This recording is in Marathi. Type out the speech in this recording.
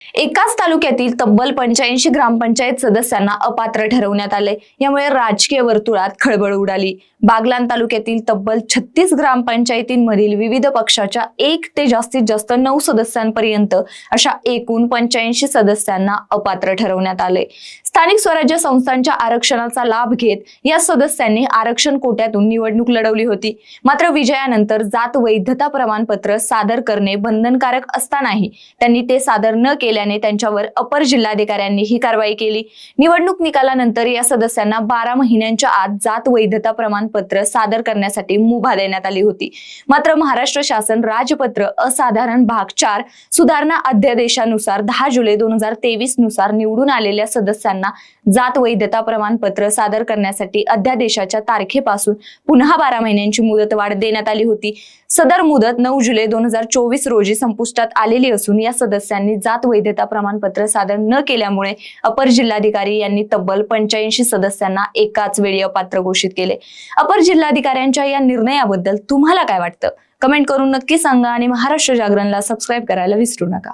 एकाच तालुक्यातील तब्बल 85 ग्रामपंचायत सदस्यांना अपात्र ठरवण्यात आले। यामुळे राजकीय वर्तुळात खळबळ उडाली। बागलाण तालुक्यातील तब्बल 36 ग्रामपंचायतींमधील विविध पक्षाच्या 1 ते जास्तीत जास्त 9 सदस्यांपर्यंत अशा एकूण 85 सदस्यांना अपात्र ठरवण्यात आले। स्थानिक स्वराज्य संस्थांच्या आरक्षणाचा लाभ घेत या सदस्यांनी आरक्षण कोट्यातून निवडणूक लढवली होती। मात्र विजयानंतर जात वैधता प्रमाणपत्र सादर करणे बंधनकारक असतानाही त्यांनी ते सादर न केल्याने त्यांच्यावर अपर जिल्हाधिकाऱ्यांनी ही कारवाई केली। निवडणूक निकालानंतर या सदस्यांना 12 महिन्यांच्या आत जात वैधता प्रमाणपत्र सादर करण्यासाठी मुभा देण्यात आली होती। मात्र महाराष्ट्र शासन राजपत्र असाधारण भाग 4 सुधारणा अध्यादेशानुसार 10 जुलै 2023 नुसार निवडून आलेल्या सदस्यांना जात वैधता प्रमाणपत्र सादर करण्यासाठी अध्यादेशाच्या तारखेपासून पुन्हा 12 महिन्यांची मुदतवाढ देण्यात आली होती। सदर मुदत 9 जुलै 2024 रोजी संपुष्टात आलेली असून या सदस्यांनी जात वैधता प्रमाणपत्र सादर न केल्यामुळे अपर जिल्हाधिकारी यांनी तब्बल 85 सदस्यांना एकाच वेळी अपात्र घोषित केले। अपर जिल्हाधिकाऱ्यांच्या या निर्णयाबद्दल तुम्हाला काय वाटतं? कमेंट करून नक्की सांगा आणि महाराष्ट्र जागरणला सबस्क्राईब करायला विसरू नका।